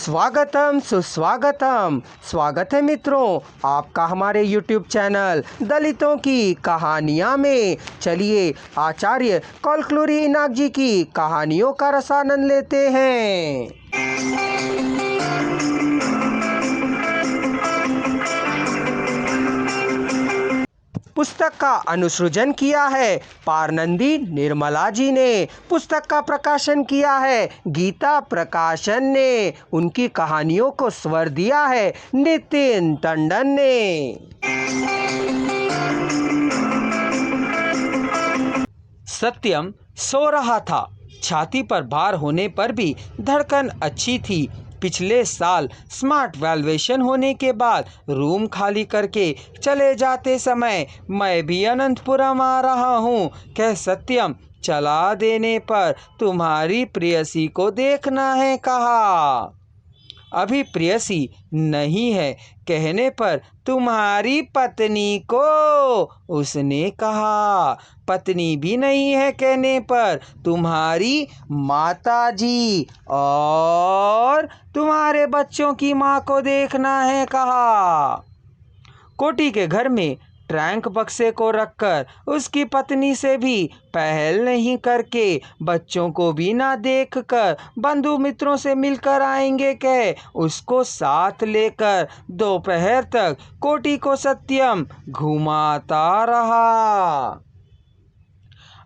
स्वागतम सुस्वागतम। स्वागत है मित्रों आपका हमारे YouTube चैनल दलितों की कहानियाँ में। चलिए आचार्य कौलक्लुरी इनाक जी की कहानियों का रसानंद लेते हैं। पुस्तक का अनुसृजन किया है पारनंदी निर्मला जी ने। पुस्तक का प्रकाशन किया है गीता प्रकाशन ने। उनकी कहानियों को स्वर दिया है नितिन टंडन ने। सत्यम सो रहा था। छाती पर भार होने पर भी धड़कन अच्छी थी। पिछले साल स्मार्ट वैल्यूएशन होने के बाद रूम खाली करके चले जाते समय मैं भी अनंतपुरम आ रहा हूँ। कह सत्यम चला देने पर तुम्हारी प्रेयसी को देखना है कहा। अभी प्रेयसी नहीं है कहने पर तुम्हारी पत्नी को, उसने कहा। पत्नी भी नहीं है कहने पर तुम्हारी माता जी और तुम्हारे बच्चों की माँ को देखना है कहा। कोटी के घर में ट्रंक बक्से को रखकर उसकी पत्नी से भी पहल नहीं करके बच्चों को भी ना देखकर बंधु मित्रों से मिलकर आएंगे कह उसको साथ लेकर दोपहर तक कोटी को सत्यम घुमाता रहा।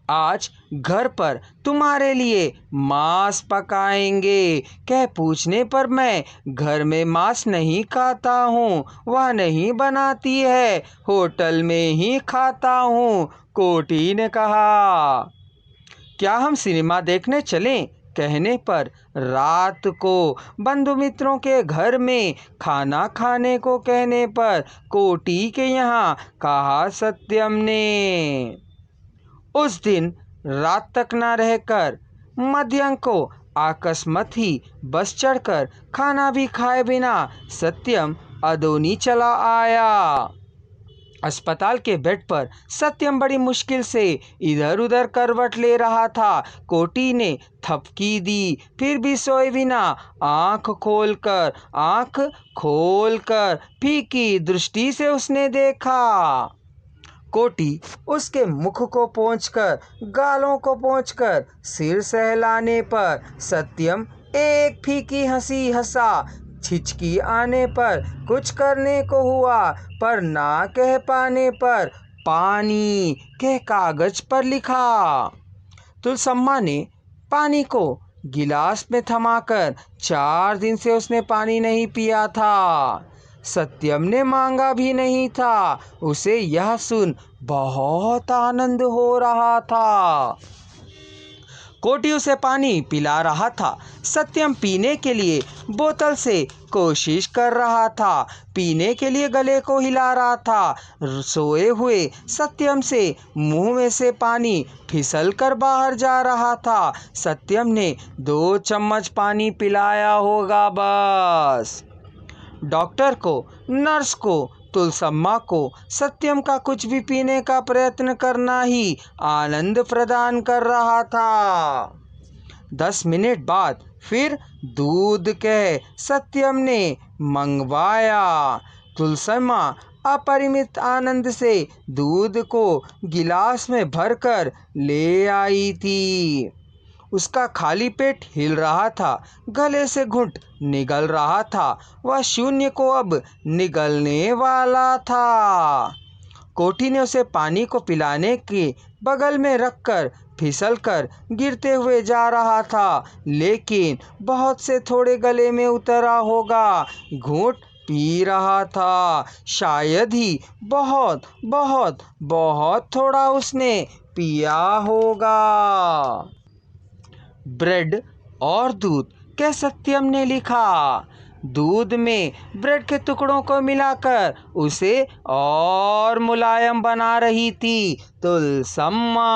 आज घर पर तुम्हारे लिए मांस पकाएंगे कह पूछने पर मैं घर में मांस नहीं खाता हूँ, वह नहीं बनाती है, होटल में ही खाता हूँ, कोटी ने कहा। क्या हम सिनेमा देखने चलें कहने पर रात को बंधु मित्रों के घर में खाना खाने को कहने पर कोटी के यहाँ कहा सत्यम ने। उस दिन रात तक न रहकर मध्याह्न को अकस्मात ही बस चढ़कर खाना भी खाए बिना सत्यम अदोनी चला आया। अस्पताल के बेड पर सत्यम बड़ी मुश्किल से इधर उधर करवट ले रहा था। कोटी ने थपकी दी फिर भी सोए बिना आँख खोलकर फीकी दृष्टि से उसने देखा। कोटी उसके मुख को पोंछकर गालों को पोंछकर सिर सहलाने पर सत्यम एक फीकी हंसी हंसा। छिचकी आने पर कुछ करने को हुआ पर ना कह पाने पर पानी कह कागज पर लिखा। तुलसम्मा ने पानी को गिलास में थमाकर 4 दिन से उसने पानी नहीं पिया था। सत्यम ने मांगा भी नहीं था। उसे यह सुन बहुत आनंद हो रहा था। कोटी उसे पानी पिला रहा था। सत्यम पीने के लिए बोतल से कोशिश कर रहा था, पीने के लिए गले को हिला रहा था। सोए हुए सत्यम से मुंह में से पानी फिसल कर बाहर जा रहा था। सत्यम ने 2 चम्मच पानी पिलाया होगा बस। डॉक्टर को, नर्स को, तुलसम्मा को सत्यम का कुछ भी पीने का प्रयत्न करना ही आनंद प्रदान कर रहा था। 10 मिनट बाद फिर दूध कह सत्यम ने मंगवाया। तुलसम्मा अपरिमित आनंद से दूध को गिलास में भरकर ले आई थी। उसका खाली पेट हिल रहा था, गले से घुंट निगल रहा था, वह शून्य को अब निगलने वाला था। कोटी ने उसे पानी को पिलाने के बगल में रखकर फिसलकर गिरते हुए जा रहा था, लेकिन बहुत से थोड़े गले में उतरा होगा। घूंट पी रहा था, शायद ही बहुत बहुत बहुत थोड़ा उसने पिया होगा। ब्रेड और दूध कह सत्यम ने लिखा। दूध में ब्रेड के टुकड़ों को मिलाकर उसे और मुलायम बना रही थी तुलसम्मा।